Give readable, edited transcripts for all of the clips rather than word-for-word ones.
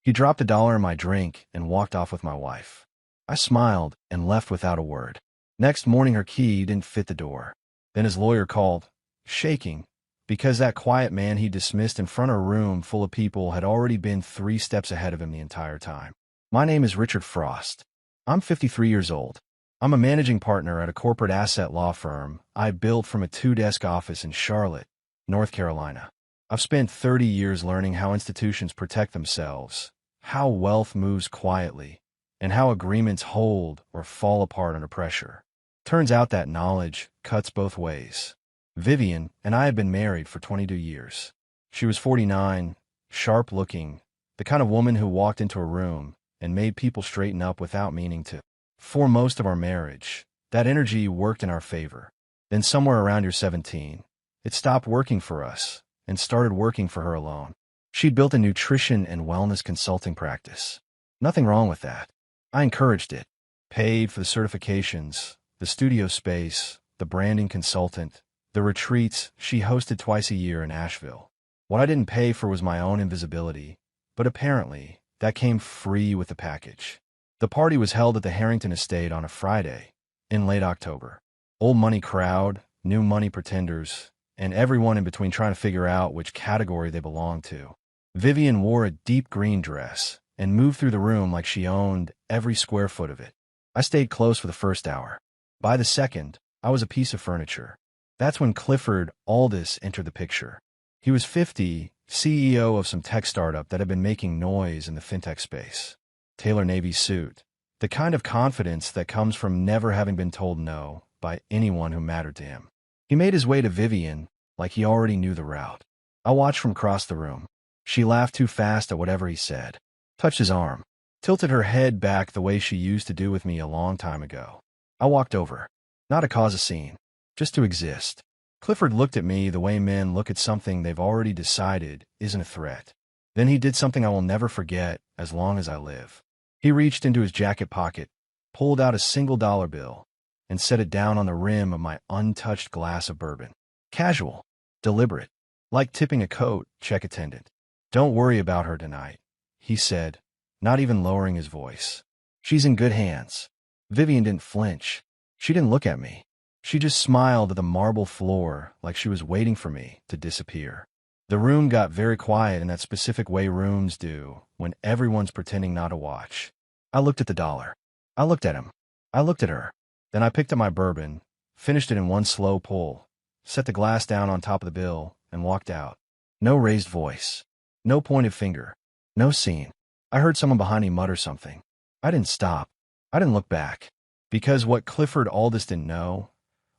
He dropped $1 in my drink and walked off with my wife. I smiled and left without a word. Next morning her key didn't fit the door. Then his lawyer called, shaking, because that quiet man he dismissed in front of a room full of people had already been 3 steps ahead of him the entire time. My name is Richard Frost. I'm 53 years old. I'm a managing partner at a corporate asset law firm I built from a 2-desk office in Charlotte, North Carolina. I've spent 30 years learning how institutions protect themselves, how wealth moves quietly, and how agreements hold or fall apart under pressure. Turns out that knowledge cuts both ways. Vivian and I have been married for 22 years. She was 49, sharp-looking, the kind of woman who walked into a room and made people straighten up without meaning to. For most of our marriage, that energy worked in our favor. Then somewhere around year 17, it stopped working for us and started working for her alone. She'd built a nutrition and wellness consulting practice. Nothing wrong with that. I encouraged it, paid for the certifications, the studio space, the branding consultant, the retreats she hosted twice a year in Asheville. What I didn't pay for was my own invisibility, but apparently that came free with the package. The party was held at the Harrington estate on a Friday, in late October. Old money crowd, new money pretenders, and everyone in between trying to figure out which category they belonged to. Vivian wore a deep green dress and moved through the room like she owned every square foot of it. I stayed close for the first hour. By the second, I was a piece of furniture. That's when Clifford Aldous entered the picture. He was 50, CEO of some tech startup that had been making noise in the fintech space. Tailor navy suit, the kind of confidence that comes from never having been told no by anyone who mattered to him. He made his way to Vivian like he already knew the route. I watched from across the room. She laughed too fast at whatever he said, touched his arm, tilted her head back the way she used to do with me a long time ago. I walked over, not to cause a scene, just to exist. Clifford looked at me the way men look at something they've already decided isn't a threat. Then he did something I will never forget as long as I live. He reached into his jacket pocket, pulled out a single dollar bill, and set it down on the rim of my untouched glass of bourbon. Casual, deliberate, like tipping a coat check attendant. "Don't worry about her tonight," he said, not even lowering his voice. "She's in good hands." Vivian didn't flinch. She didn't look at me. She just smiled at the marble floor like she was waiting for me to disappear. The room got very quiet in that specific way rooms do when everyone's pretending not to watch. I looked at the dollar. I looked at him. I looked at her. Then I picked up my bourbon, finished it in one slow pull, set the glass down on top of the bill, and walked out. No raised voice. No pointed finger. No scene. I heard someone behind me mutter something. I didn't stop. I didn't look back. Because what Clifford Aldous didn't know,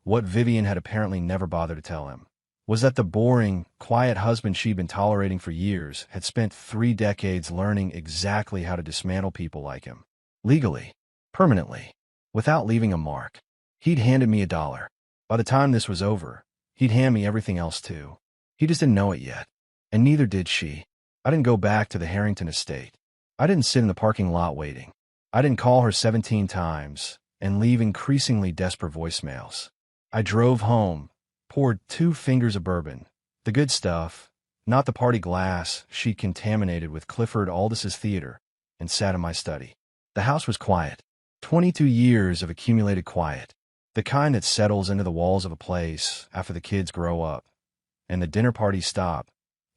what Vivian had apparently never bothered to tell him, was that the boring, quiet husband she'd been tolerating for years had spent 3 decades learning exactly how to dismantle people like him. Legally. Permanently. Without leaving a mark. He'd handed me $1. By the time this was over, he'd hand me everything else too. He just didn't know it yet. And neither did she. I didn't go back to the Harrington estate. I didn't sit in the parking lot waiting. I didn't call her 17 times and leave increasingly desperate voicemails. I drove home, poured 2 fingers of bourbon, the good stuff, not the party glass she'd contaminated with Clifford Aldous's theater, and sat in my study. The house was quiet. 22 years of accumulated quiet, the kind that settles into the walls of a place after the kids grow up, and the dinner parties stop,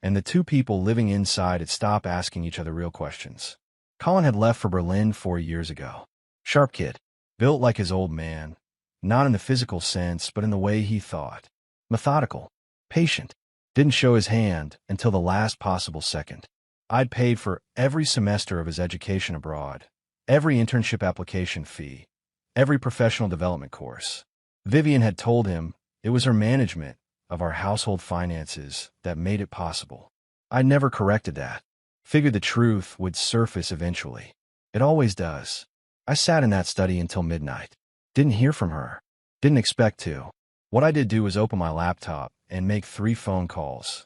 and the 2 people living inside it stop asking each other real questions. Colin had left for Berlin 4 years ago. Sharp kid, built like his old man, not in the physical sense but in the way he thought. Methodical, patient, didn't show his hand until the last possible second. I'd paid for every semester of his education abroad, every internship application fee, every professional development course. Vivian had told him it was her management of our household finances that made it possible. I never corrected that. Figured the truth would surface eventually. It always does. I sat in that study until midnight. Didn't hear from her. Didn't expect to. What I did do was open my laptop and make 3 phone calls.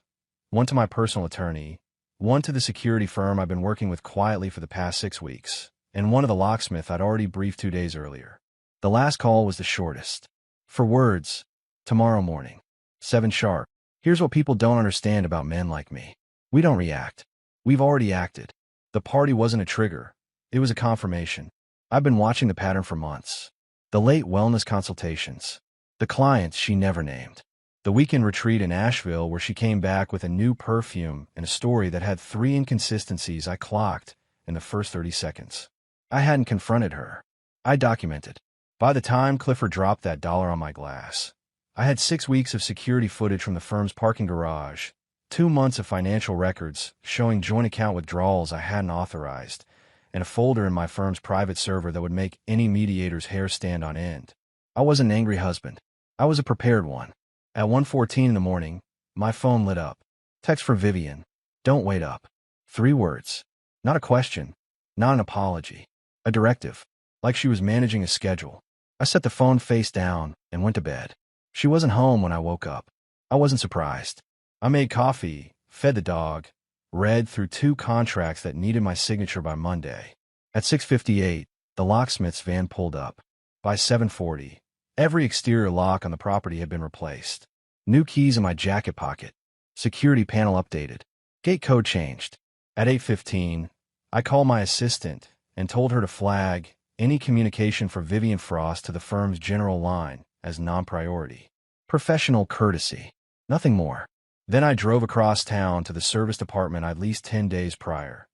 One to my personal attorney, one to the security firm I've been working with quietly for the past 6 weeks, and one to the locksmith I'd already briefed 2 days earlier. The last call was the shortest. For words, tomorrow morning, 7 sharp. Here's what people don't understand about men like me. We don't react. We've already acted. The party wasn't a trigger. It was a confirmation. I've been watching the pattern for months. The late wellness consultations. The clients she never named. The weekend retreat in Asheville where she came back with a new perfume and a story that had 3 inconsistencies I clocked in the first 30 seconds. I hadn't confronted her. I documented. By the time Clifford dropped that dollar on my glass, I had 6 weeks of security footage from the firm's parking garage, 2 months of financial records showing joint account withdrawals I hadn't authorized, and a folder in my firm's private server that would make any mediator's hair stand on end. I wasn't an angry husband. I was a prepared one. At 1:14 in the morning, my phone lit up. Text from Vivian. Don't wait up. 3 words. Not a question. Not an apology. A directive. Like she was managing a schedule. I set the phone face down and went to bed. She wasn't home when I woke up. I wasn't surprised. I made coffee, fed the dog, read through 2 contracts that needed my signature by Monday. At 6:58, the locksmith's van pulled up. By 7:40, every exterior lock on the property had been replaced. New keys in my jacket pocket. Security panel updated. Gate code changed. At 8:15, I called my assistant and told her to flag any communication for Vivian Frost to the firm's general line as non-priority. Professional courtesy. Nothing more. Then I drove across town to the service department I'd leased 10 days prior.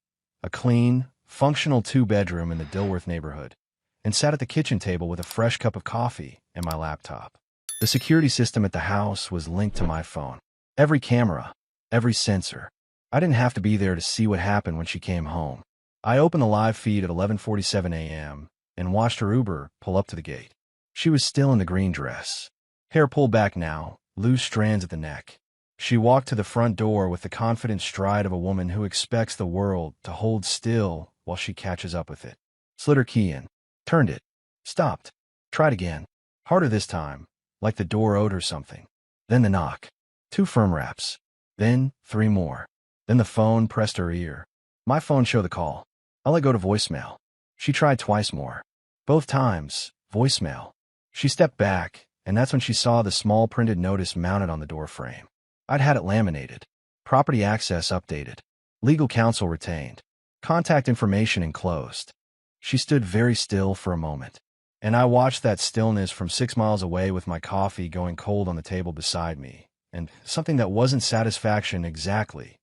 A clean, functional 2-bedroom in the Dilworth neighborhood, and sat at the kitchen table with a fresh cup of coffee and my laptop. The security system at the house was linked to my phone. Every camera, every sensor. I didn't have to be there to see what happened when she came home. I opened the live feed at 11:47 a.m. and watched her Uber pull up to the gate. She was still in the green dress. Hair pulled back now, loose strands at the neck. She walked to the front door with the confident stride of a woman who expects the world to hold still while she catches up with it. Slid her key in. Turned it. Stopped. Tried again. Harder this time, like the door owed her something. Then the knock. 2 firm raps. Then 3 more. Then the phone pressed her ear. My phone showed the call. I let go to voicemail. She tried twice more. Both times, voicemail. She stepped back, and that's when she saw the small printed notice mounted on the door frame. I'd had it laminated. Property access updated. Legal counsel retained. Contact information enclosed. She stood very still for a moment, and I watched that stillness from 6 miles away with my coffee going cold on the table beside me, and something that wasn't satisfaction exactly,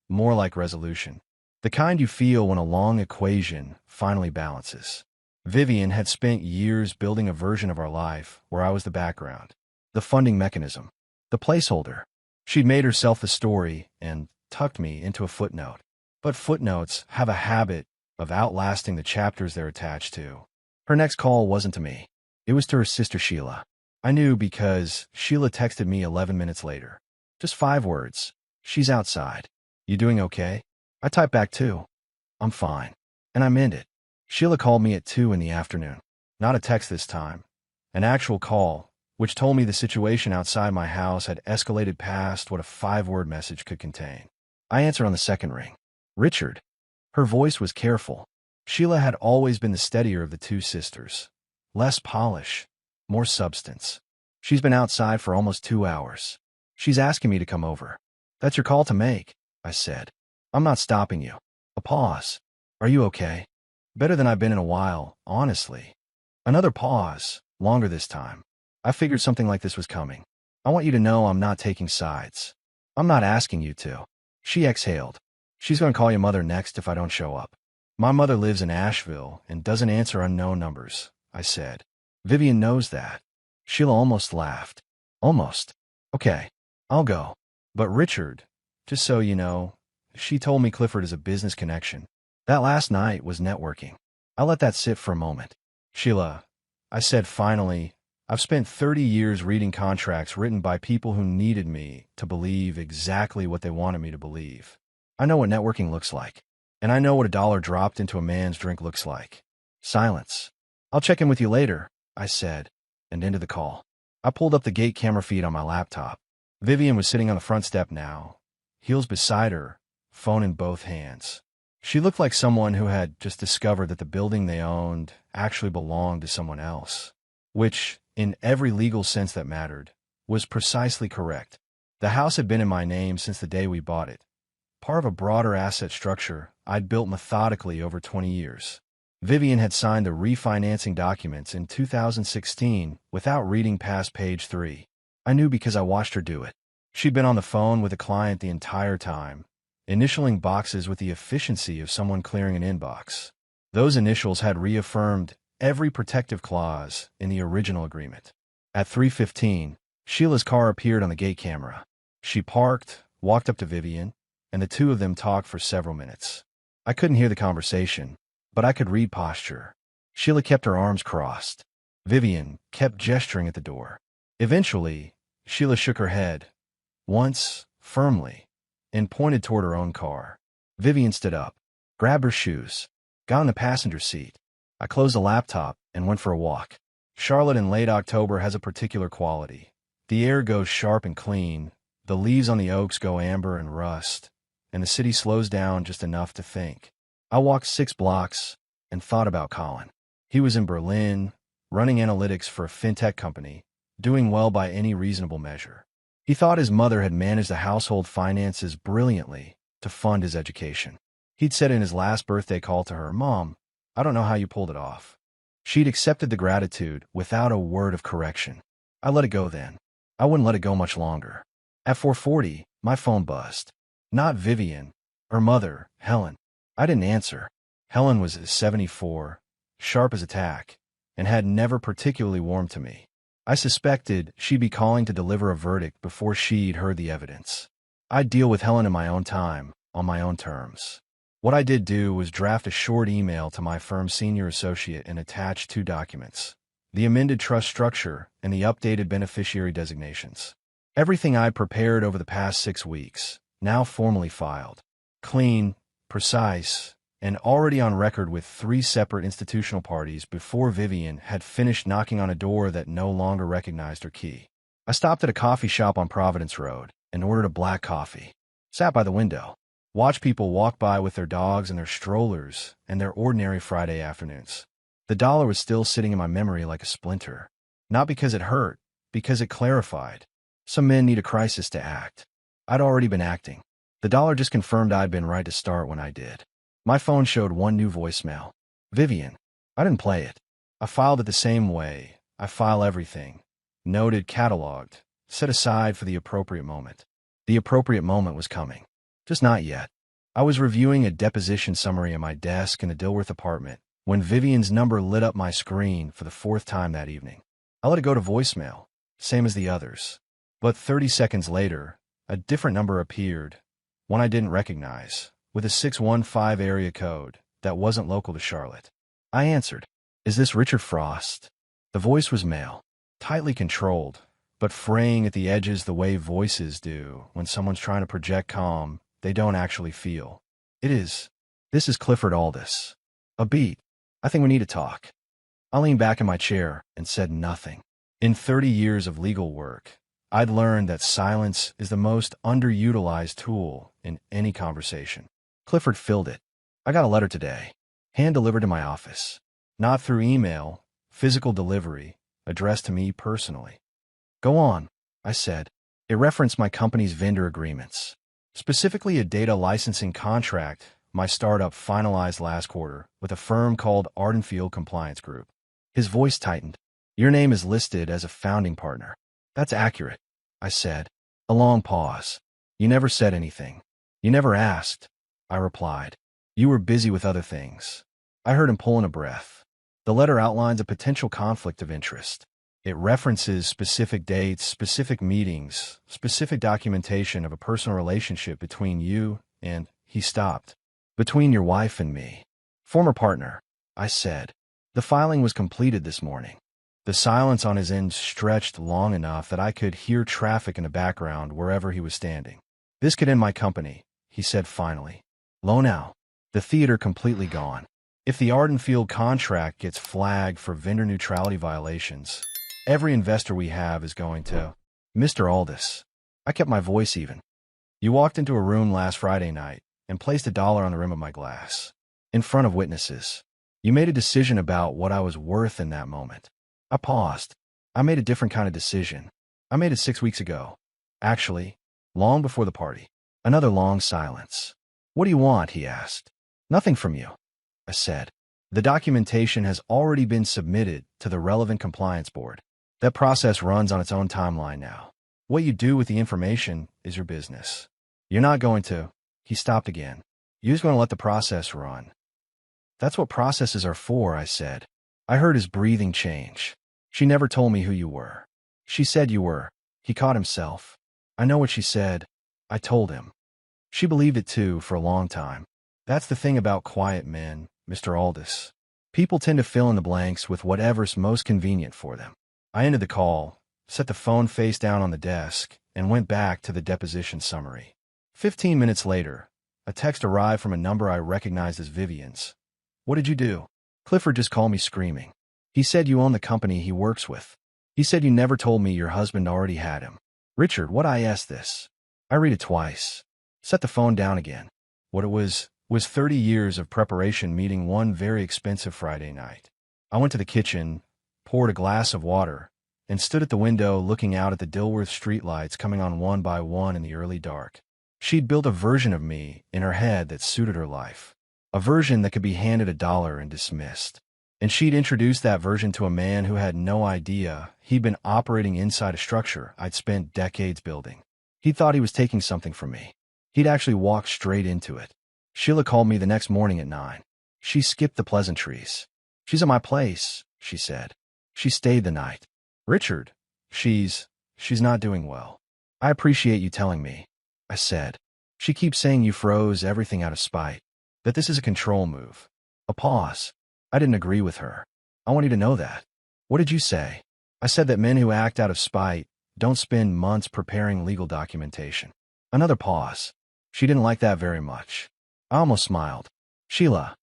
more like resolution. The kind you feel when a long equation finally balances. Vivian had spent years building a version of our life where I was the background, the funding mechanism, the placeholder. She'd made herself the story and tucked me into a footnote. But footnotes have a habit of outlasting the chapters they're attached to. Her next call wasn't to me. It was to her sister Sheila. I knew because Sheila texted me 11 minutes later. Just 5 words. She's outside. You doing okay? I typed back too. I'm fine. And I meant it. Sheila called me at 2 in the afternoon. Not a text this time. An actual call, which told me the situation outside my house had escalated past what a 5-word message could contain. I answered on the second ring. Richard. Her voice was careful. Sheila had always been the steadier of the 2 sisters. Less polish, more substance. She's been outside for almost 2 hours. She's asking me to come over. That's your call to make, I said. I'm not stopping you. A pause. Are you okay? Better than I've been in a while, honestly. Another pause, longer this time. I figured something like this was coming. I want you to know I'm not taking sides. I'm not asking you to. She exhaled. She's going to call your mother next if I don't show up. My mother lives in Asheville and doesn't answer unknown numbers, I said. Vivian knows that. Sheila almost laughed. Almost. Okay, I'll go. But Richard, just so you know, she told me Clifford is a business connection. That last night was networking. I let that sit for a moment. Sheila, I said finally, I've spent 30 years reading contracts written by people who needed me to believe exactly what they wanted me to believe. I know what networking looks like, and I know what a dollar dropped into a man's drink looks like. Silence. I'll check in with you later, I said, and ended the call. I pulled up the gate camera feed on my laptop. Vivian was sitting on the front step now, heels beside her, phone in both hands. She looked like someone who had just discovered that the building they owned actually belonged to someone else, which, in every legal sense that mattered, was precisely correct. The house had been in my name since the day we bought it, part of a broader asset structure I'd built methodically over 20 years. Vivian had signed the refinancing documents in 2016 without reading past page 3. I knew because I watched her do it. She'd been on the phone with a client the entire time, initialing boxes with the efficiency of someone clearing an inbox. Those initials had reaffirmed every protective clause in the original agreement. At 3:15, Sheila's car appeared on the gate camera. She parked, walked up to Vivian, and the two of them talked for several minutes. I couldn't hear the conversation, but I could read posture. Sheila kept her arms crossed. Vivian kept gesturing at the door. Eventually, Sheila shook her head, once, firmly, and pointed toward her own car. Vivian stood up, grabbed her shoes, got in the passenger seat. I closed the laptop and went for a walk. Charlotte in late October has a particular quality. The air goes sharp and clean, the leaves on the oaks go amber and rust, and the city slows down just enough to think. I walked 6 blocks and thought about Colin. He was in Berlin, running analytics for a fintech company, doing well by any reasonable measure. He thought his mother had managed the household finances brilliantly to fund his education. He'd said in his last birthday call to her, "Mom, I don't know how you pulled it off." She'd accepted the gratitude without a word of correction. I let it go then. I wouldn't let it go much longer. At 4:40, my phone buzzed. Not Vivian, her mother, Helen. I didn't answer. Helen was 74, sharp as a tack, and had never particularly warmed to me. I suspected she'd be calling to deliver a verdict before she'd heard the evidence. I'd deal with Helen in my own time, on my own terms. What I did do was draft a short email to my firm's senior associate and attach 2 documents: the amended trust structure and the updated beneficiary designations. Everything I'd prepared over the past 6 weeks, now formally filed. Clean, precise, and already on record with 3 separate institutional parties before Vivian had finished knocking on a door that no longer recognized her key. I stopped at a coffee shop on Providence Road and ordered a black coffee. Sat by the window, watched people walk by with their dogs and their strollers and their ordinary Friday afternoons. The dollar was still sitting in my memory like a splinter. Not because it hurt, because it clarified. Some men need a crisis to act. I'd already been acting. The dollar just confirmed I'd been right to start when I did. My phone showed 1 new voicemail. Vivian. I didn't play it. I filed it the same way. I file everything. Noted, cataloged, set aside for the appropriate moment. The appropriate moment was coming. Just not yet. I was reviewing a deposition summary at my desk in the Dilworth apartment when Vivian's number lit up my screen for the 4th time that evening. I let it go to voicemail, same as the others. But 30 seconds later, a different number appeared, one I didn't recognize, with a 615 area code that wasn't local to Charlotte. I answered. "Is this Richard Frost?" The voice was male, tightly controlled, but fraying at the edges the way voices do when someone's trying to project calm they don't actually feel. "It is. This is Clifford Aldous." A beat. "I think we need to talk." I leaned back in my chair and said nothing. In 30 years of legal work, I'd learned that silence is the most underutilized tool in any conversation. Clifford filled it. "I got a letter today, hand-delivered to my office. Not through email, physical delivery, addressed to me personally." "Go on," I said. It referenced my company's vendor agreements, specifically a data licensing contract my startup finalized last quarter with a firm called Ardenfield Compliance Group. His voice tightened. "Your name is listed as a founding partner." "That's accurate," I said. A long pause. "You never said anything. You never asked," I replied. "You were busy with other things." I heard him pulling a breath. The letter outlines a potential conflict of interest. It references specific dates, specific meetings, specific documentation of a personal relationship between you and, he stopped, "between your wife and me." "Former partner," I said. The filing was completed this morning. The silence on his end stretched long enough that I could hear traffic in the background wherever he was standing. "This could end my company," he said finally. "Low now. The theater completely gone. If the Ardenfield contract gets flagged for vendor neutrality violations, every investor we have is going to..." "Mr. Aldous." I kept my voice even. "You walked into a room last Friday night and placed $1 on the rim of my glass. In front of witnesses. You made a decision about what I was worth in that moment." I paused. "I made a different kind of decision. I made it 6 weeks ago. Actually, long before the party." Another long silence. "What do you want?" he asked. Nothing from you, I said. The documentation has already been submitted to the relevant compliance board. That process runs on its own timeline now. What you do with the information is your business. You're not going to. He stopped again. You're just going to let the process run. That's what processes are for, I said. I heard his breathing change. She never told me who you were. She said you were. He caught himself. I know what she said. I told him. She believed it too for a long time. That's the thing about quiet men, Mr. Aldous. People tend to fill in the blanks with whatever's most convenient for them. I ended the call, set the phone face down on the desk, and went back to the deposition summary. 15 minutes later, a text arrived from a number I recognized as Vivian's. What did you do? Clifford just called me screaming. He said you own the company he works with. He said you never told me your husband already had him. Richard, what I asked this? I read it twice. Set the phone down again. What it was 30 years of preparation meeting one very expensive Friday night. I went to the kitchen, poured a glass of water, and stood at the window looking out at the Dilworth streetlights coming on one by one in the early dark. She'd built a version of me in her head that suited her life. A version that could be handed $1 and dismissed. And she'd introduced that version to a man who had no idea he'd been operating inside a structure I'd spent decades building. He thought he was taking something from me. He'd actually walked straight into it. Sheila called me the next morning at 9. She skipped the pleasantries. She's at my place, she said. She stayed the night. Richard, she's not doing well. I appreciate you telling me, I said. She keeps saying you froze everything out of spite, that this is a control move. A pause. I didn't agree with her. I want you to know that. What did you say? I said that men who act out of spite don't spend months preparing legal documentation. Another pause. She didn't like that very much. I almost smiled. Sheila,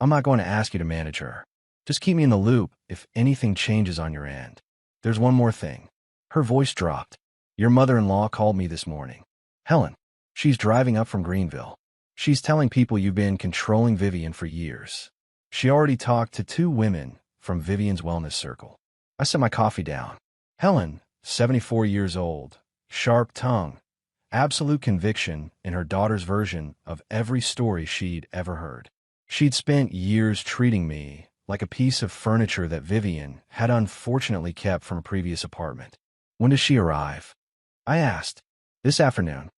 I'm not going to ask you to manage her. Just keep me in the loop if anything changes on your end. There's one more thing. Her voice dropped. Your mother-in-law called me this morning. Helen. She's driving up from Greenville. She's telling people you've been controlling Vivian for years. She already talked to 2 women from Vivian's wellness circle. I set my coffee down. Helen, 74 years old, sharp tongue, absolute conviction in her daughter's version of every story she'd ever heard. She'd spent years treating me like a piece of furniture that Vivian had unfortunately kept from a previous apartment. When does she arrive? I asked. This afternoon.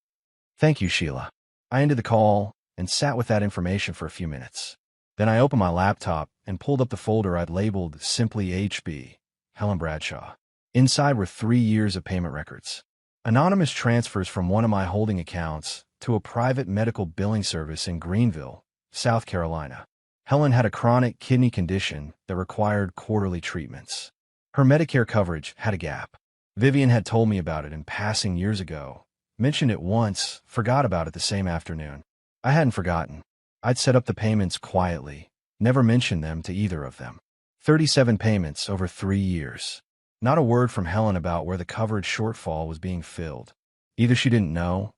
Thank you, Sheila. I ended the call and sat with that information for a few minutes. Then I opened my laptop and pulled up the folder I'd labeled simply HB, Helen Bradshaw. Inside were 3 years of payment records. Anonymous transfers from one of my holding accounts to a private medical billing service in Greenville, South Carolina. Helen had a chronic kidney condition that required quarterly treatments. Her Medicare coverage had a gap. Vivian had told me about it in passing years ago, mentioned it once, forgot about it the same afternoon. I hadn't forgotten. I'd set up the payments quietly, never mentioned them to either of them. 37 payments over 3 years. Not a word from Helen about where the coverage shortfall was being filled. Either she didn't know,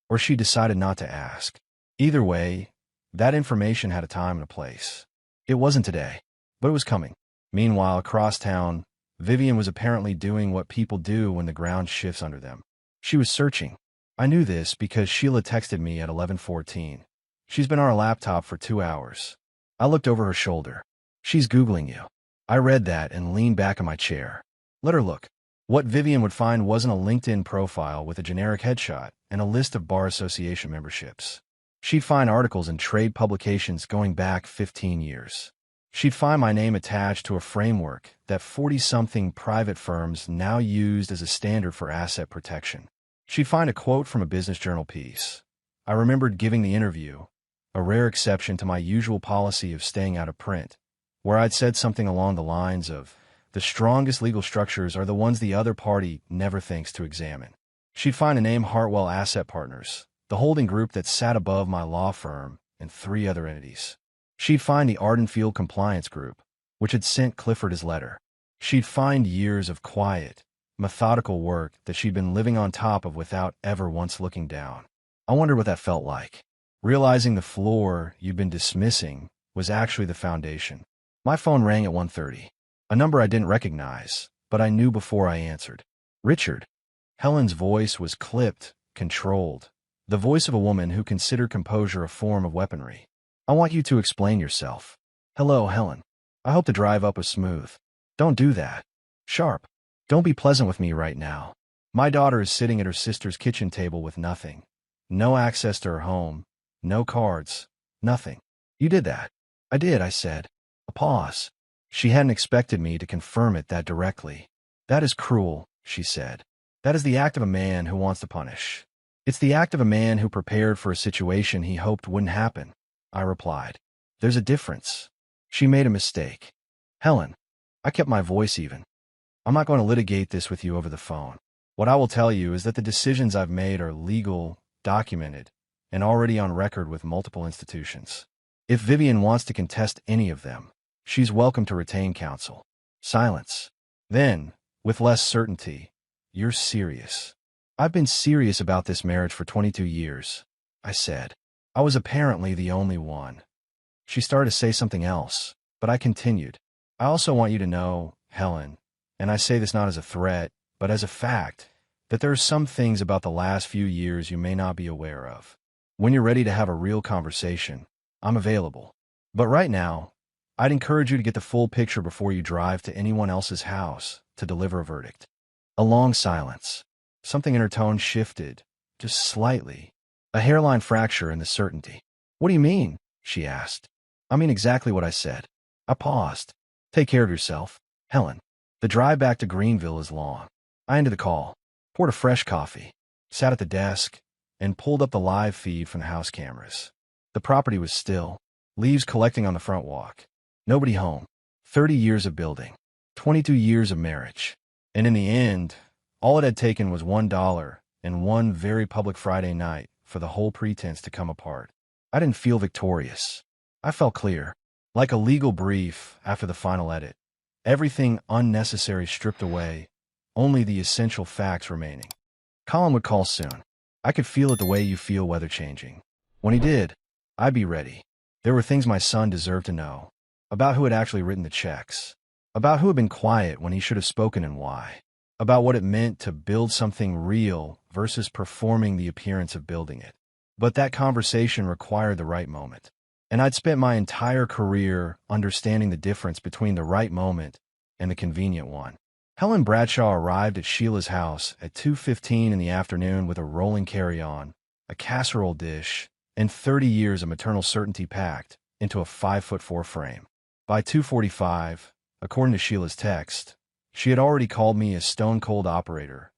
or she decided not to ask. Either way, that information had a time and a place. It wasn't today, but it was coming. Meanwhile, across town, Vivian was apparently doing what people do when the ground shifts under them. She was searching. I knew this because Sheila texted me at 11:14. She's been on her laptop for 2 hours. I looked over her shoulder. She's Googling you. I read that and leaned back in my chair. Let her look. What Vivian would find wasn't a LinkedIn profile with a generic headshot and a list of bar association memberships. She'd find articles in trade publications going back 15 years. She'd find my name attached to a framework that 40-something private firms now used as a standard for asset protection. She'd find a quote from a business journal piece. I remembered giving the interview, a rare exception to my usual policy of staying out of print, where I'd said something along the lines of, the strongest legal structures are the ones the other party never thinks to examine. She'd find the name Hartwell Asset Partners, the holding group that sat above my law firm and 3 other entities. She'd find the Ardenfield Compliance Group, which had sent Clifford his letter. She'd find years of quiet, methodical work that she'd been living on top of without ever once looking down. I wondered what that felt like. Realizing the floor you'd been dismissing was actually the foundation. My phone rang at 1:30. A number I didn't recognize, but I knew before I answered. Richard. Helen's voice was clipped, controlled. The voice of a woman who considered composure a form of weaponry. I want you to explain yourself. Hello, Helen. I hope the drive up was smooth. Don't do that. Sharp. Don't be pleasant with me right now. My daughter is sitting at her sister's kitchen table with nothing. No access to her home. No cards. Nothing. You did that. I did, I said. A pause. She hadn't expected me to confirm it that directly. That is cruel, she said. That is the act of a man who wants to punish. It's the act of a man who prepared for a situation he hoped wouldn't happen, I replied. There's a difference. She made a mistake. Helen, I kept my voice even. I'm not going to litigate this with you over the phone. What I will tell you is that the decisions I've made are legal, documented, and already on record with multiple institutions. If Vivian wants to contest any of them, she's welcome to retain counsel. Silence. Then, with less certainty, you're serious. I've been serious about this marriage for 22 years, I said. I was apparently the only one. She started to say something else, but I continued. I also want you to know, Helen, and I say this not as a threat, but as a fact, that there are some things about the last few years you may not be aware of. When you're ready to have a real conversation, I'm available. But right now, I'd encourage you to get the full picture before you drive to anyone else's house to deliver a verdict. A long silence. Something in her tone shifted, just slightly. A hairline fracture in the certainty. What do you mean? She asked. I mean exactly what I said. I paused. Take care of yourself, Helen. The drive back to Greenville is long. I ended the call, poured a fresh coffee, sat at the desk, and pulled up the live feed from the house cameras. The property was still, leaves collecting on the front walk. Nobody home. 30 years of building. 22 years of marriage. And in the end, all it had taken was $1 and one very public Friday night for the whole pretense to come apart. I didn't feel victorious. I felt clear, like a legal brief after the final edit. Everything unnecessary stripped away, only the essential facts remaining. Colin would call soon. I could feel it the way you feel weather changing. When he did, I'd be ready. There were things my son deserved to know. About who had actually written the checks. About who had been quiet when he should have spoken and why. About what it meant to build something real versus performing the appearance of building it. But that conversation required the right moment. And I'd spent my entire career understanding the difference between the right moment and the convenient one. Helen Bradshaw arrived at Sheila's house at 2:15 in the afternoon with a rolling carry-on, a casserole dish, and 30 years of maternal certainty packed into a 5'4" frame. By 2:45, according to Sheila's text, she had already called me a stone-cold operator,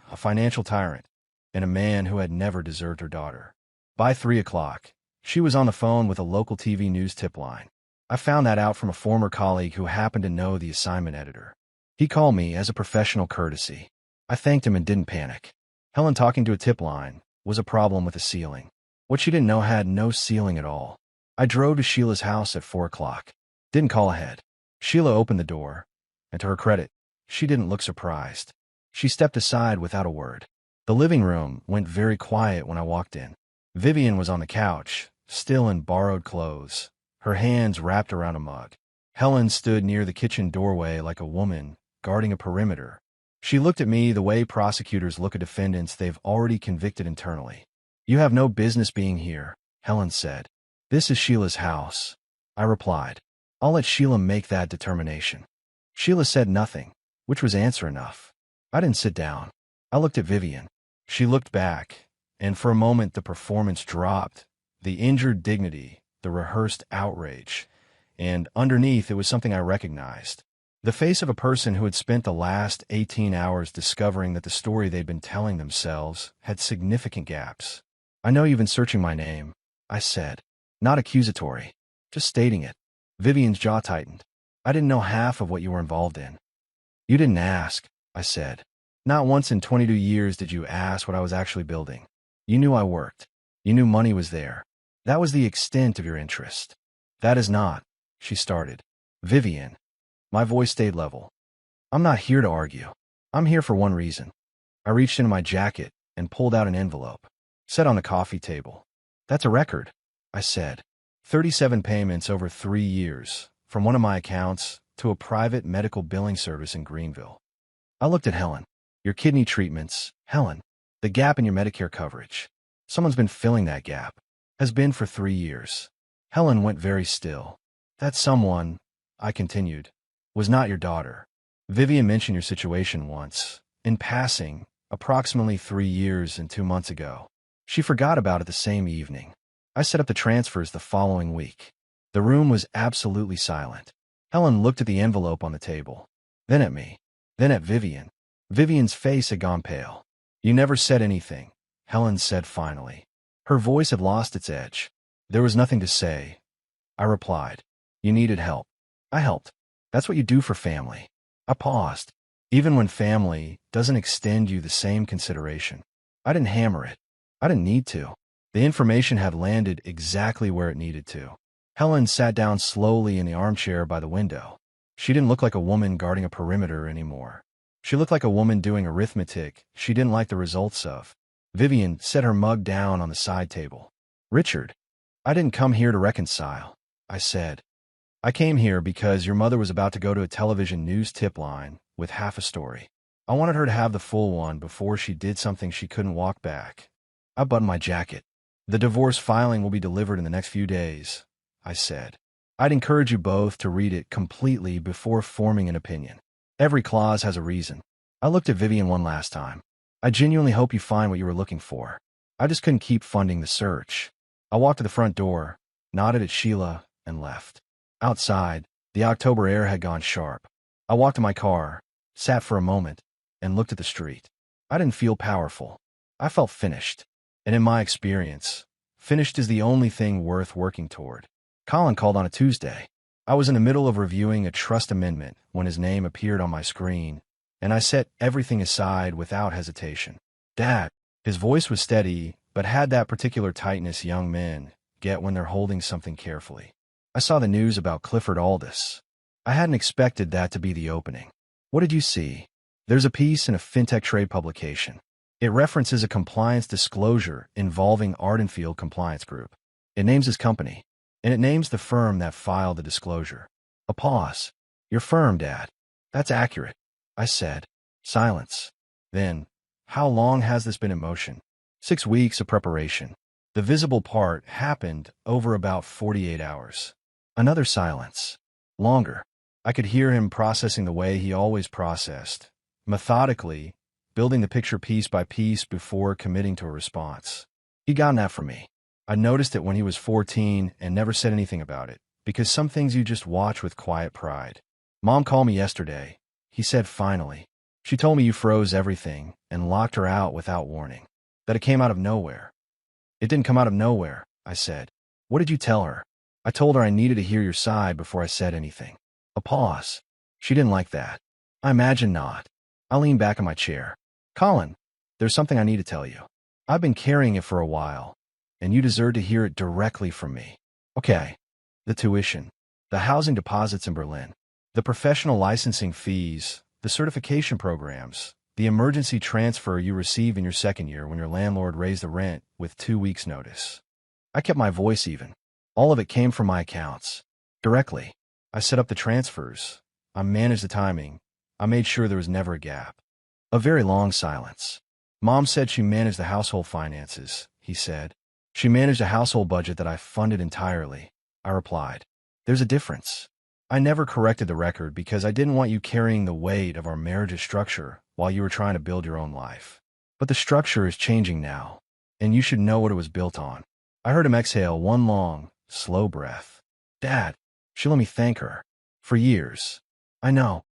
a financial tyrant, and a man who had never deserved her daughter. By 3 o'clock, she was on the phone with a local TV news tip line. I found that out from a former colleague who happened to know the assignment editor. He called me as a professional courtesy. I thanked him and didn't panic. Helen talking to a tip line was a problem with the ceiling. What she didn't know had no ceiling at all. I drove to Sheila's house at 4 o'clock. Didn't call ahead. Sheila opened the door, and to her credit, she didn't look surprised. She stepped aside without a word. The living room went very quiet when I walked in. Vivian was on the couch, still in borrowed clothes, her hands wrapped around a mug. Helen stood near the kitchen doorway like a woman, guarding a perimeter. She looked at me the way prosecutors look at defendants they've already convicted internally. You have no business being here, Helen said. This is Sheila's house. I replied. I'll let Sheila make that determination. Sheila said nothing, which was answer enough. I didn't sit down. I looked at Vivian. She looked back, and for a moment the performance dropped, the injured dignity, the rehearsed outrage, and underneath it was something I recognized. The face of a person who had spent the last 18 hours discovering that the story they'd been telling themselves had significant gaps. I know you've been searching my name, I said. Not accusatory, just stating it. Vivian's jaw tightened. I didn't know half of what you were involved in. You didn't ask, I said. Not once in 22 years did you ask what I was actually building. You knew I worked. You knew money was there. That was the extent of your interest. That is not, she started. Vivian. My voice stayed level. I'm not here to argue. I'm here for one reason. I reached into my jacket and pulled out an envelope. Set on the coffee table. That's a record, I said. 37 payments over 3 years, from one of my accounts to a private medical billing service in Greenville. I looked at Helen. Your kidney treatments, Helen. The gap in your Medicare coverage. Someone's been filling that gap. Has been for 3 years. Helen went very still. That someone, I continued, was not your daughter. Vivian mentioned your situation once, in passing, approximately 3 years and 2 months ago. She forgot about it the same evening. I set up the transfers the following week. The room was absolutely silent. Helen looked at the envelope on the table, then at me, then at Vivian. Vivian's face had gone pale. You never said anything, Helen said finally. Her voice had lost its edge. There was nothing to say. I replied. You needed help. I helped. That's what you do for family. I paused. Even when family doesn't extend you the same consideration. I didn't hammer it. I didn't need to. The information had landed exactly where it needed to. Helen sat down slowly in the armchair by the window. She didn't look like a woman guarding a perimeter anymore. She looked like a woman doing arithmetic she didn't like the results of. Vivian set her mug down on the side table. Richard, I didn't come here to reconcile, I said. I came here because your mother was about to go to a television news tip line with half a story. I wanted her to have the full one before she did something she couldn't walk back. I buttoned my jacket. The divorce filing will be delivered in the next few days, I said. I'd encourage you both to read it completely before forming an opinion. Every clause has a reason. I looked at Vivian one last time. I genuinely hope you find what you were looking for. I just couldn't keep funding the search. I walked to the front door, nodded at Sheila, and left. Outside, the October air had gone sharp. I walked to my car, sat for a moment, and looked at the street. I didn't feel powerful. I felt finished. And in my experience, finished is the only thing worth working toward. Colin called on a Tuesday. I was in the middle of reviewing a trust amendment when his name appeared on my screen, and I set everything aside without hesitation. Dad. His voice was steady, but had that particular tightness young men get when they're holding something carefully. I saw the news about Clifford Aldous. I hadn't expected that to be the opening. What did you see? There's a piece in a fintech trade publication. It references a compliance disclosure involving Ardenfield Compliance Group. It names his company, and it names the firm that filed the disclosure. A pause. Your firm, Dad. That's accurate, I said. Silence. Then, how long has this been in motion? 6 weeks of preparation. The visible part happened over about 48 hours. Another silence. Longer. I could hear him processing the way he always processed, methodically, building the picture piece by piece before committing to a response. He'd gotten that from me. I noticed it when he was 14 and never said anything about it, because some things you just watch with quiet pride. Mom called me yesterday, he said finally. She told me you froze everything and locked her out without warning. That it came out of nowhere. It didn't come out of nowhere, I said. What did you tell her? I told her I needed to hear your side before I said anything. A pause. She didn't like that. I imagine not. I leaned back in my chair. Colin, there's something I need to tell you. I've been carrying it for a while, and you deserve to hear it directly from me. Okay. The tuition, the housing deposits in Berlin, the professional licensing fees, the certification programs, the emergency transfer you received in your second year when your landlord raised the rent with 2 weeks' notice. I kept my voice even. All of it came from my accounts. Directly. I set up the transfers. I managed the timing. I made sure there was never a gap. A very long silence. Mom said she managed the household finances, he said. She managed a household budget that I funded entirely, I replied. There's a difference. I never corrected the record because I didn't want you carrying the weight of our marriage's structure while you were trying to build your own life. But the structure is changing now, and you should know what it was built on. I heard him exhale one long, slow breath. Dad, she let me thank her. For years. I know.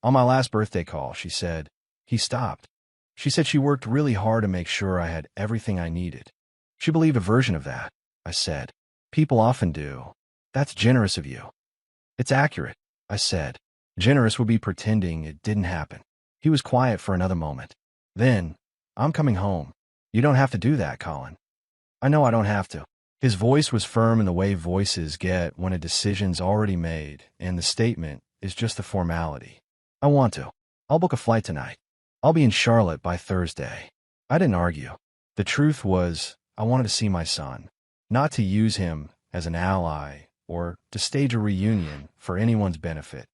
On my last birthday call, she said. He stopped. She said she worked really hard to make sure I had everything I needed. She believed a version of that, I said. People often do. That's generous of you. It's accurate, I said. Generous would be pretending it didn't happen. He was quiet for another moment. Then, I'm coming home. You don't have to do that, Colin. I know I don't have to. His voice was firm in the way voices get when a decision's already made, and the statement is just a formality. I want to. I'll book a flight tonight. I'll be in Charlotte by Thursday. I didn't argue. The truth was, I wanted to see my son. Not to use him as an ally or to stage a reunion for anyone's benefit.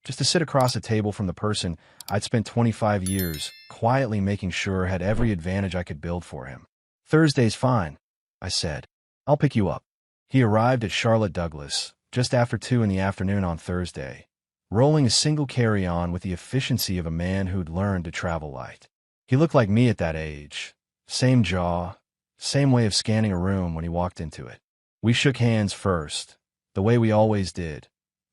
Just to sit across a table from the person I'd spent 25 years quietly making sure had every advantage I could build for him. Thursday's fine, I said. I'll pick you up. He arrived at Charlotte Douglas just after 2 in the afternoon on Thursday, rolling a single carry-on with the efficiency of a man who'd learned to travel light. He looked like me at that age. Same jaw, same way of scanning a room when he walked into it. We shook hands first, the way we always did,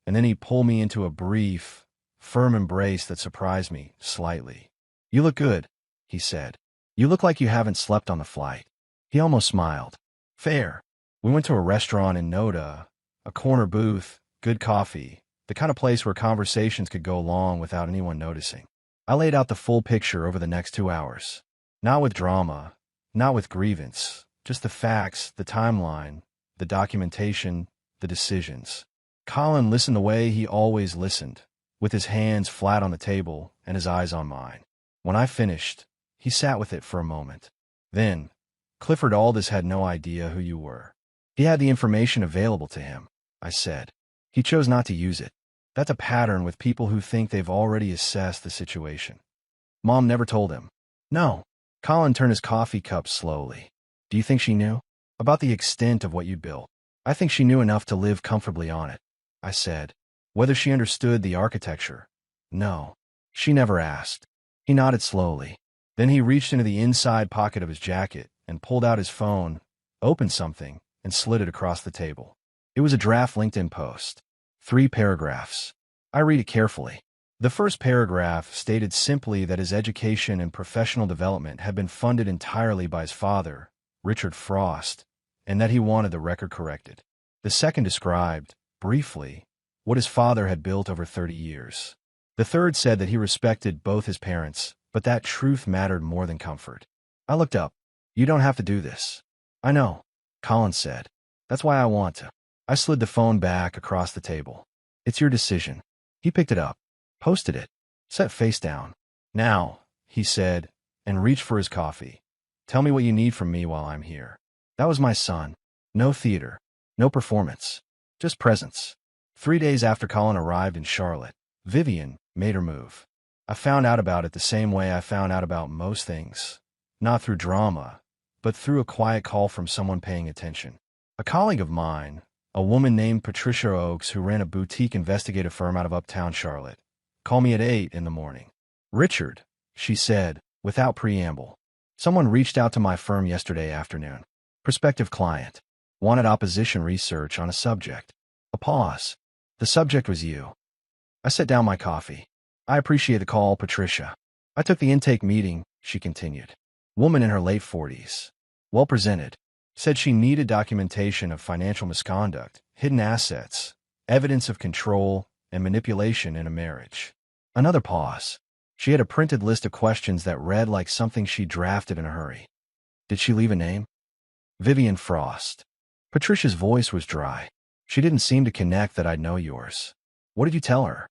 and then he pulled me into a brief, firm embrace that surprised me slightly. "You look good," he said. "You look like you haven't slept on the flight." He almost smiled. "Fair. We went to a restaurant in Noda, a corner booth, good coffee, the kind of place where conversations could go long without anyone noticing." I laid out the full picture over the next 2 hours. Not with drama, not with grievance, just the facts, the timeline, the documentation, the decisions. Colin listened the way he always listened, with his hands flat on the table and his eyes on mine. When I finished, he sat with it for a moment. Then, "Clifford Aldous had no idea who you were. He had the information available to him," I said. "He chose not to use it. That's a pattern with people who think they've already assessed the situation." "Mom never told him." "No." Colin turned his coffee cup slowly. "Do you think she knew? About the extent of what you built?" "I think she knew enough to live comfortably on it," I said. "Whether she understood the architecture? No. She never asked." He nodded slowly. Then he reached into the inside pocket of his jacket and pulled out his phone, opened something, and slid it across the table. It was a draft LinkedIn post. 3 paragraphs. I read it carefully. The first paragraph stated simply that his education and professional development had been funded entirely by his father, Richard Frost, and that he wanted the record corrected. The second described, briefly, what his father had built over 30 years. The third said that he respected both his parents, but that truth mattered more than comfort. I looked up. "You don't have to do this." "I know," Colin said. "That's why I want to." I slid the phone back across the table. "It's your decision." He picked it up, posted it, sat face down. "Now," he said, and reached for his coffee. "Tell me what you need from me while I'm here." That was my son. No theater, no performance, just presence. 3 days after Colin arrived in Charlotte, Vivian made her move. I found out about it the same way I found out about most things. Not through drama, but through a quiet call from someone paying attention. A colleague of mine, a woman named Patricia Oakes who ran a boutique investigative firm out of uptown Charlotte, called me at 8 in the morning. "Richard," she said, without preamble. "Someone reached out to my firm yesterday afternoon. Prospective client. Wanted opposition research on a subject." A pause. "The subject was you." I set down my coffee. "I appreciate the call, Patricia. I took the intake meeting," she continued. Woman in her late 40s. Well presented. Said she needed documentation of financial misconduct, hidden assets, evidence of control, and manipulation in a marriage. Another pause. She had a printed list of questions that read like something she drafted in a hurry. "Did she leave a name?" "Vivian Frost." Patricia's voice was dry. "She didn't seem to connect that I'd know yours." "What did you tell her?"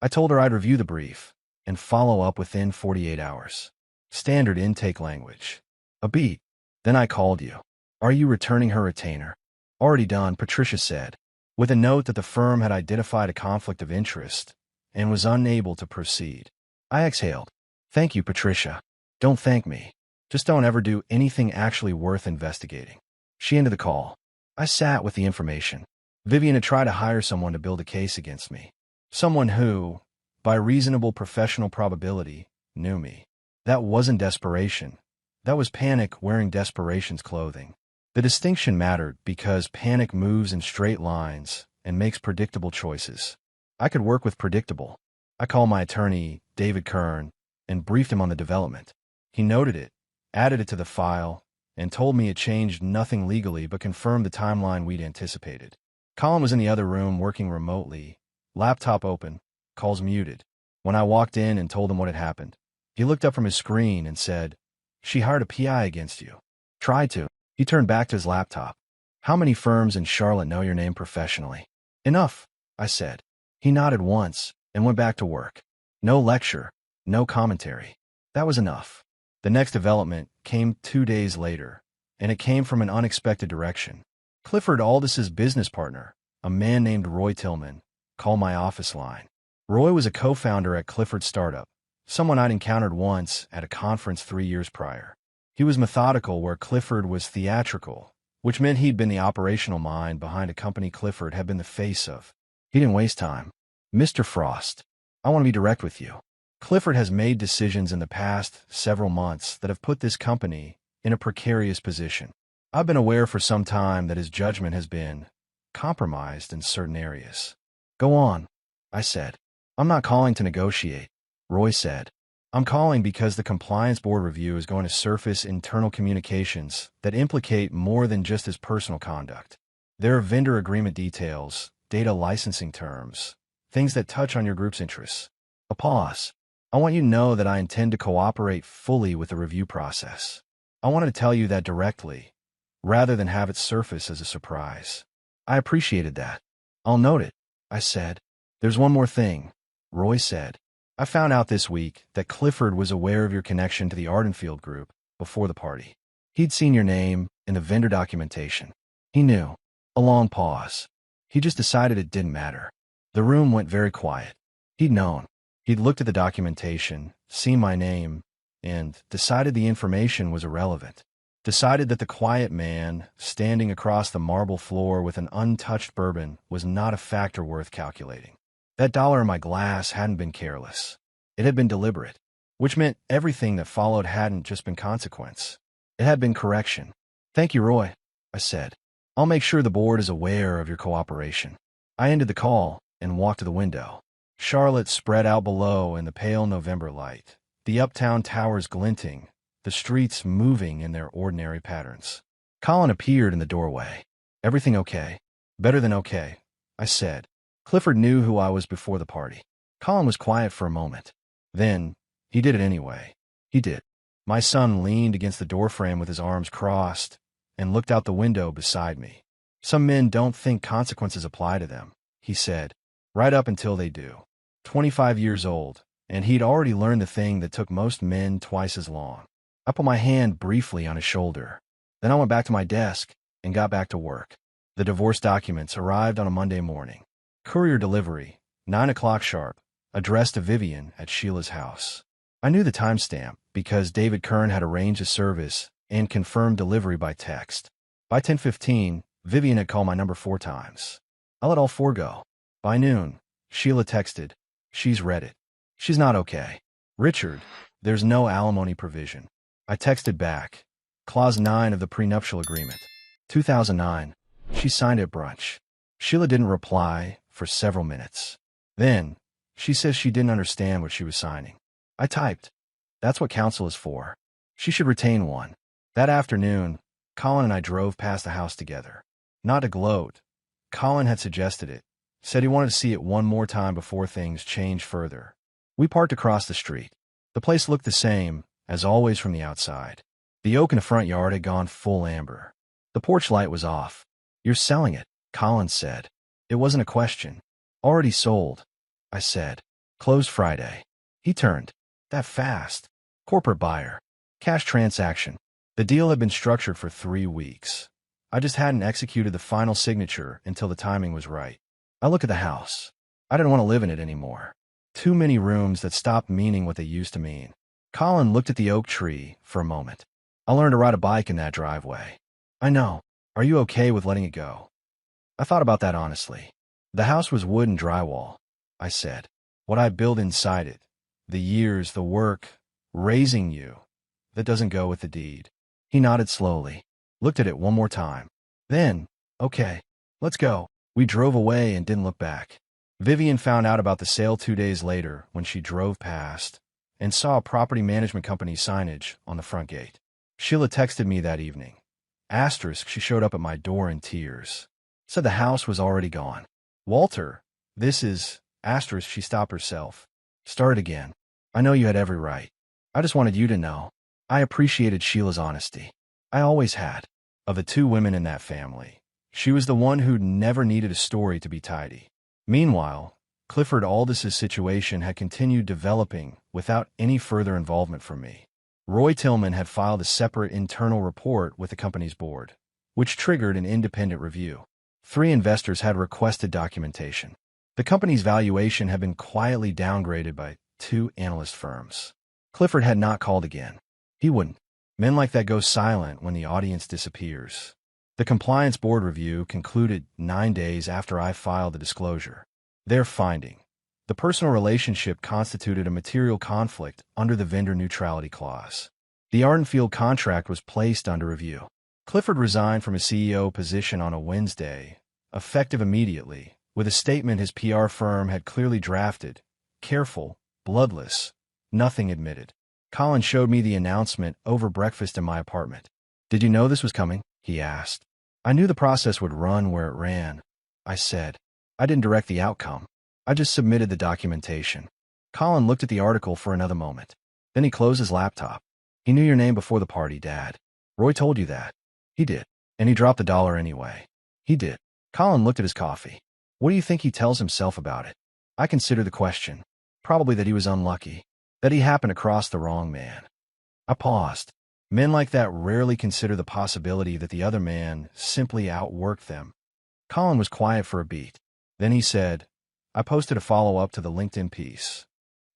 "I told her I'd review the brief and follow up within 48 hours. Standard intake language. A beat. Then I called you." "Are you returning her retainer?" "Already done," Patricia said, with a note that the firm had identified a conflict of interest and was unable to proceed. I exhaled. "Thank you, Patricia. Don't thank me. Just don't ever do anything actually worth investigating." She ended the call. I sat with the information. Vivian had tried to hire someone to build a case against me. Someone who, by reasonable professional probability, knew me. That wasn't desperation. That was panic wearing desperation's clothing. The distinction mattered because panic moves in straight lines and makes predictable choices. I could work with predictable. I called my attorney, David Kern, and briefed him on the development. He noted it, added it to the file, and told me it changed nothing legally but confirmed the timeline we'd anticipated. Colin was in the other room working remotely, laptop open, calls muted. When I walked in and told him what had happened, he looked up from his screen and said, "She hired a PI against you." "Tried to." He turned back to his laptop. "How many firms in Charlotte know your name professionally?" "Enough," I said. He nodded once and went back to work. No lecture, no commentary. That was enough. The next development came 2 days later, and it came from an unexpected direction. Clifford Aldous' business partner, a man named Roy Tillman, called my office line. Roy was a co-founder at Clifford's startup, someone I'd encountered once at a conference 3 years prior. He was methodical where Clifford was theatrical, which meant he'd been the operational mind behind a company Clifford had been the face of. He didn't waste time. Mr. Frost, I want to be direct with you. Clifford has made decisions in the past several months that have put this company in a precarious position. I've been aware for some time that his judgment has been compromised in certain areas. Go on, I said. I'm not calling to negotiate, Roy said. I'm calling because the Compliance Board review is going to surface internal communications that implicate more than just his personal conduct. There are vendor agreement details, data licensing terms, things that touch on your group's interests. A pause. I want you to know that I intend to cooperate fully with the review process. I wanted to tell you that directly, rather than have it surface as a surprise. I appreciated that. I'll note it, I said. There's one more thing, Roy said. I found out this week that Clifford was aware of your connection to the Ardenfield group before the party. He'd seen your name in the vendor documentation. He knew. A long pause. He just decided it didn't matter. The room went very quiet. He'd known. He'd looked at the documentation, seen my name, and decided the information was irrelevant. Decided that the quiet man standing across the marble floor with an untouched bourbon was not a factor worth calculating. That dollar in my glass hadn't been careless. It had been deliberate, which meant everything that followed hadn't just been consequence. It had been correction. Thank you, Roy, I said. I'll make sure the board is aware of your cooperation. I ended the call and walked to the window. Charlotte spread out below in the pale November light, the uptown towers glinting, the streets moving in their ordinary patterns. Colin appeared in the doorway. Everything okay? Better than okay, I said. Clifford knew who I was before the party. Colin was quiet for a moment. Then, he did it anyway. He did. My son leaned against the doorframe with his arms crossed and looked out the window beside me. Some men don't think consequences apply to them, he said, right up until they do. 25 years old, and he'd already learned the thing that took most men twice as long. I put my hand briefly on his shoulder. Then I went back to my desk and got back to work. The divorce documents arrived on a Monday morning. Courier delivery, 9 o'clock sharp, addressed to Vivian at Sheila's house. I knew the timestamp because David Kern had arranged a service and confirmed delivery by text. By 10:15, Vivian had called my number 4 times. I let all 4 go. By noon, Sheila texted, "She's read it. She's not okay. Richard, there's no alimony provision." I texted back, Clause 9 of the prenuptial agreement. 2009. She signed at brunch. Sheila didn't reply for several minutes. Then, she says she didn't understand what she was signing. I typed, "That's what counsel is for. She should retain one." That afternoon, Colin and I drove past the house together. Not to gloat. Colin had suggested it, said he wanted to see it one more time before things changed further. We parked across the street. The place looked the same, as always from the outside. The oak in the front yard had gone full amber. The porch light was off. "You're selling it," Colin said. It wasn't a question. "Already sold," I said. "Closed Friday." He turned. "That fast." "Corporate buyer. Cash transaction." The deal had been structured for 3 weeks. I just hadn't executed the final signature until the timing was right. I looked at the house. I didn't want to live in it anymore. Too many rooms that stopped meaning what they used to mean. Colin looked at the oak tree for a moment. "I learned to ride a bike in that driveway." "I know. Are you okay with letting it go?" I thought about that honestly. The house was wood and drywall, I said. What I built inside it, the years, the work, raising you, that doesn't go with the deed. He nodded slowly, looked at it one more time. Then, "Okay, let's go." We drove away and didn't look back. Vivian found out about the sale 2 days later when she drove past and saw a property management company signage on the front gate. Sheila texted me that evening. She showed up at my door in tears. Said the house was already gone. "Walter, this is..." She stopped herself. Started again. "I know you had every right. I just wanted you to know." I appreciated Sheila's honesty. I always had. Of the 2 women in that family, she was the one who never needed a story to be tidy. Meanwhile, Clifford Aldis's situation had continued developing without any further involvement from me. Roy Tillman had filed a separate internal report with the company's board, which triggered an independent review. 3 investors had requested documentation. The company's valuation had been quietly downgraded by 2 analyst firms. Clifford had not called again. He wouldn't. Men like that go silent when the audience disappears. The compliance board review concluded 9 days after I filed the disclosure. Their finding: the personal relationship constituted a material conflict under the vendor neutrality clause. The Ardenfield contract was placed under review. Clifford resigned from his CEO position on a Wednesday, effective immediately, with a statement his PR firm had clearly drafted: careful, bloodless, nothing admitted. Colin showed me the announcement over breakfast in my apartment. "Did you know this was coming?" he asked. "I knew the process would run where it ran," I said. "I didn't direct the outcome. I just submitted the documentation." Colin looked at the article for another moment. Then he closed his laptop. "He knew your name before the party, Dad. Roy told you that." "He did. And he dropped $1 anyway." "He did." Colin looked at his coffee. "What do you think he tells himself about it?" I considered the question. Probably that he was unlucky, that he happened across the wrong man. I paused. Men like that rarely consider the possibility that the other man simply outworked them. Colin was quiet for a beat. Then he said, "I posted a follow-up to the LinkedIn piece."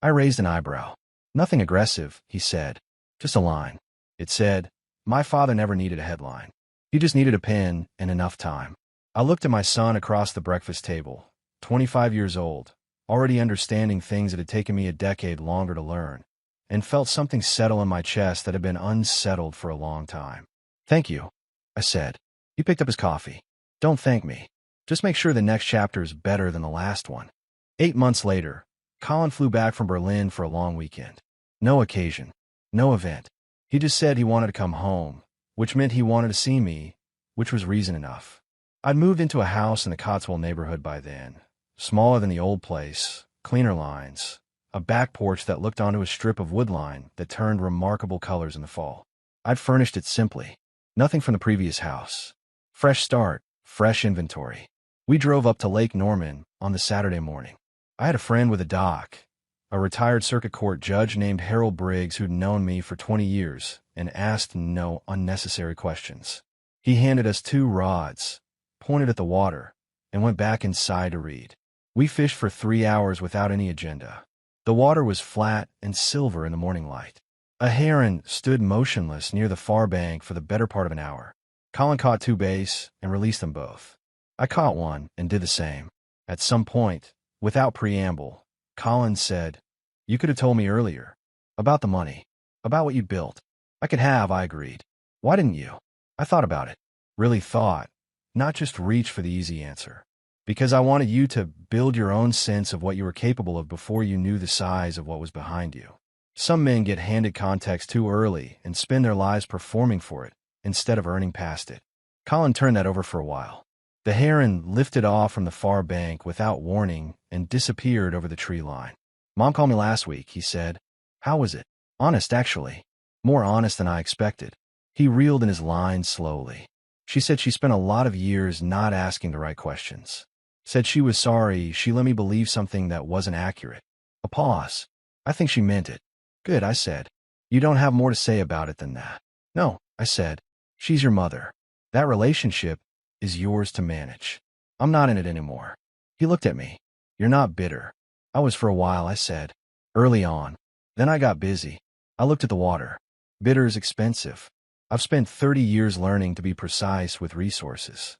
I raised an eyebrow. "Nothing aggressive," he said. "Just a line." It said, "My father never needed a headline. He just needed a pen and enough time." I looked at my son across the breakfast table, 25 years old, already understanding things that had taken me a decade longer to learn, and felt something settle in my chest that had been unsettled for a long time. "Thank you," I said. He picked up his coffee. "Don't thank me. Just make sure the next chapter is better than the last one." 8 months later, Colin flew back from Berlin for a long weekend. No occasion, no event. He just said he wanted to come home, which meant he wanted to see me, which was reason enough. I'd moved into a house in the Cotswold neighborhood by then, smaller than the old place, cleaner lines, a back porch that looked onto a strip of woodline that turned remarkable colors in the fall. I'd furnished it simply. Nothing from the previous house. Fresh start, fresh inventory. We drove up to Lake Norman on the Saturday morning. I had a friend with a dock, a retired circuit court judge named Harold Briggs who'd known me for 20 years and asked no unnecessary questions. He handed us 2 rods, pointed at the water, and went back inside to read. We fished for 3 hours without any agenda. The water was flat and silver in the morning light. A heron stood motionless near the far bank for the better part of an hour. Colin caught 2 bass and released them both. I caught one and did the same. At some point, without preamble, Colin said, "You could have told me earlier. About the money. About what you built." "I could have," I agreed. "Why didn't you?" I thought about it. Really thought. Not just reach for the easy answer. Because I wanted you to build your own sense of what you were capable of before you knew the size of what was behind you. Some men get handed context too early and spend their lives performing for it instead of earning past it. Colin turned that over for a while. The heron lifted off from the far bank without warning and disappeared over the tree line. "Mom called me last week," he said. "How was it?" "Honest, actually. More honest than I expected." He reeled in his lines slowly. "She said she spent a lot of years not asking the right questions. Said she was sorry she let me believe something that wasn't accurate." A pause. "I think she meant it." "Good," I said. "You don't have more to say about it than that?" "No," I said. "She's your mother. That relationship is yours to manage. I'm not in it anymore." He looked at me. "You're not bitter." "I was for a while," I said. "Early on. Then I got busy." I looked at the water. "Bitter is expensive. I've spent 30 years learning to be precise with resources."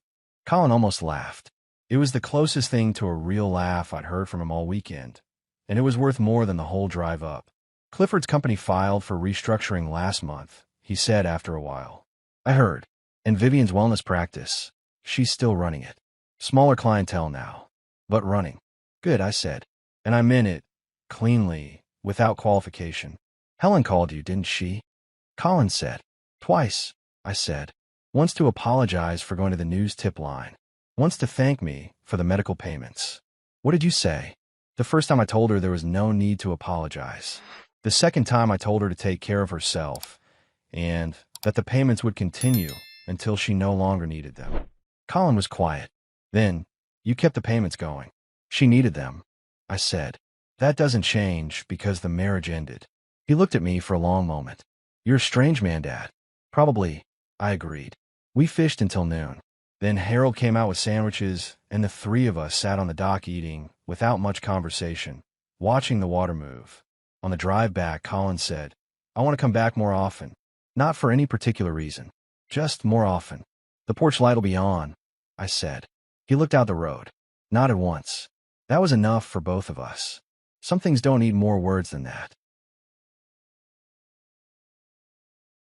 Colin almost laughed. It was the closest thing to a real laugh I'd heard from him all weekend, and it was worth more than the whole drive up. "Clifford's company filed for restructuring last month," he said after a while. "I heard. And Vivian's wellness practice. She's still running it. Smaller clientele now, but running." "Good," I said. And I meant it, cleanly, without qualification. "Helen called you, didn't she?" Colin said. "Twice," I said. "Once to apologize for going to the news tip line. Once to thank me for the medical payments." "What did you say?" "The first time I told her there was no need to apologize. The second time I told her to take care of herself, and that the payments would continue until she no longer needed them." Colin was quiet. "Then, you kept the payments going." "She needed them," I said. "That doesn't change because the marriage ended." He looked at me for a long moment. "You're a strange man, Dad." "Probably," I agreed. We fished until noon. Then Harold came out with sandwiches, and the 3 of us sat on the dock eating, without much conversation, watching the water move. On the drive back, Colin said, "I want to come back more often. Not for any particular reason. Just more often." The porch light'll be on, I said. He looked out the road. Nodded once. That was enough for both of us. Some things don't need more words than that.